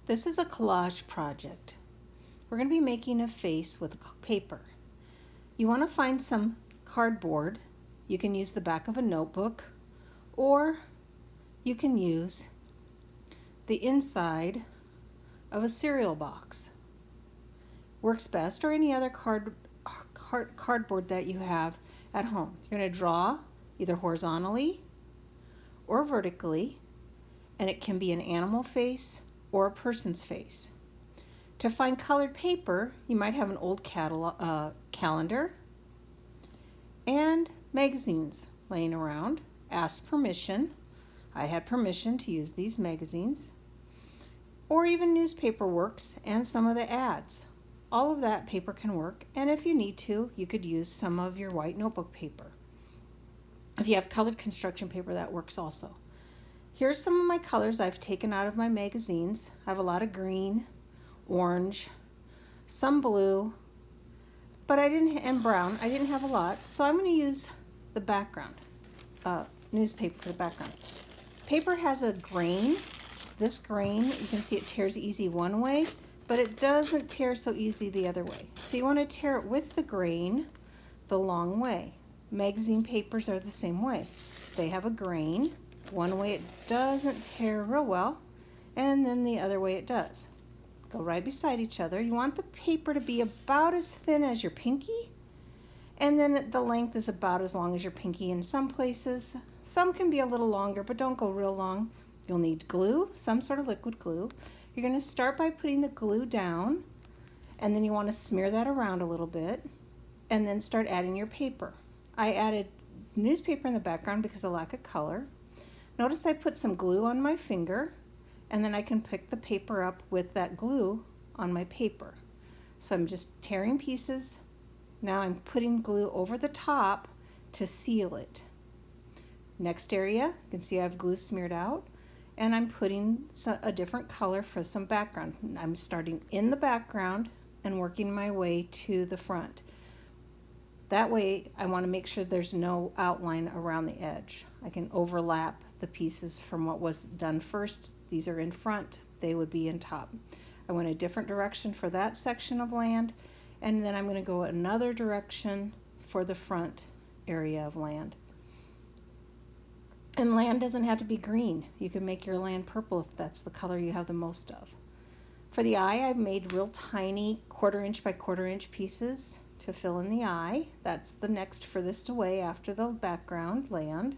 This is a collage project. We're going to be making a face with paper. You want to find some cardboard. You can use the back of a notebook, or you can use the inside of a cereal box. Works best, or any other cardboard that you have at home. You're going to draw either horizontally or vertically, and it can be an animal face or a person's face. To find colored paper, you might have an old calendar and magazines laying around. Ask permission. I had permission to use these magazines. Or even newspaper works and some of the ads. All of that paper can work, and if you need to, you could use some of your white notebook paper. If you have colored construction paper, that works also. Here's some of my colors I've taken out of my magazines. I have a lot of green, orange, some blue, but and brown. I didn't have a lot, so I'm going to use the background, newspaper for the background. Paper has a grain. This grain, you can see it tears easy one way, but it doesn't tear so easy the other way. So you want to tear it with the grain the long way. Magazine papers are the same way. They have a grain. One way it doesn't tear real well, and then the other way it does. Go right beside each other. You want the paper to be about as thin as your pinky, and then the length is about as long as your pinky in some places. Some can be a little longer, but don't go real long. You'll need glue, some sort of liquid glue. You're going to start by putting the glue down, and then you want to smear that around a little bit, and then start adding your paper. I added newspaper in the background because of lack of color. Notice I put some glue on my finger, and then I can pick the paper up with that glue on my paper. So I'm just tearing pieces. Now I'm putting glue over the top to seal it. Next area, you can see I have glue smeared out, and I'm putting a different color for some background. I'm starting in the background and working my way to the front. That way I want to make sure there's no outline around the edge. I can overlap the pieces from what was done first. These are in front, they would be in top. I went a different direction for that section of land, and then I'm going to go another direction for the front area of land. And land doesn't have to be green. You can make your land purple if that's the color you have the most of. For the eye, I've made real tiny 1/4 inch by 1/4 inch pieces to fill in the eye. That's the next furthest away after the background land.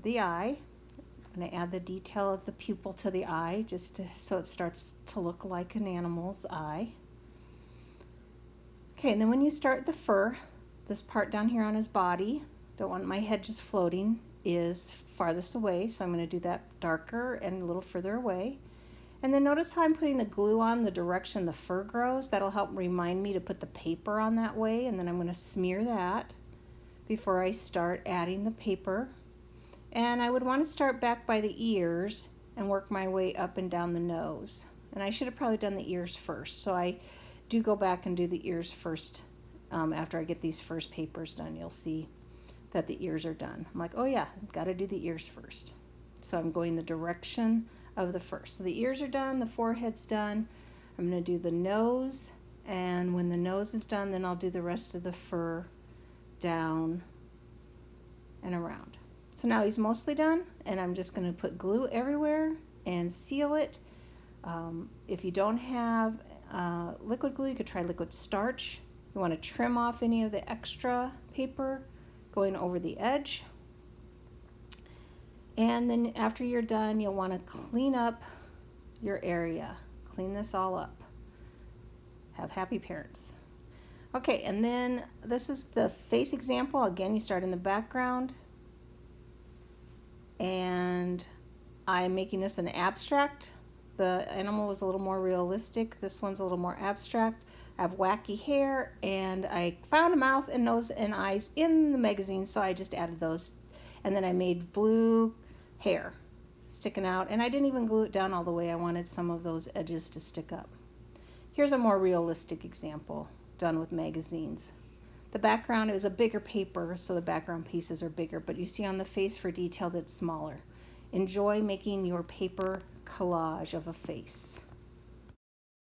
The eye, I'm going to add the detail of the pupil to the eye so it starts to look like an animal's eye. Okay, and then when you start the fur, this part down here on his body, don't want my head just floating, is farthest away, so I'm going to do that darker and a little further away. And then notice how I'm putting the glue on the direction the fur grows. That'll help remind me to put the paper on that way, and then I'm going to smear that before I start adding the paper. And I would want to start back by the ears and work my way up and down the nose. And I should have probably done the ears first, so I do go back and do the ears first. After I get these first papers done, you'll see that the ears are done. I'm like, oh yeah, I've got to do the ears first. So I'm going the direction of the fur. So the ears are done, the forehead's done. I'm going to do the nose, and when the nose is done, then I'll do the rest of the fur down and around. So now he's mostly done, and I'm just going to put glue everywhere and seal it. If you don't have liquid glue, you could try liquid starch. You want to trim off any of the extra paper going over the edge. And then after you're done, you'll want to clean up your area. Clean this all up. Have happy parents. Okay, and then this is the face example. Again, you start in the background. And I'm making this an abstract. The animal was a little more realistic. This one's a little more abstract. I have wacky hair, and I found a mouth and nose and eyes in the magazine, so I just added those. And then I made blue hair sticking out, and I didn't even glue it down all the way. I wanted some of those edges to stick up. Here's a more realistic example done with magazines. The background is a bigger paper, so the background pieces are bigger, but you see on the face for detail that's smaller. Enjoy making your paper collage of a face.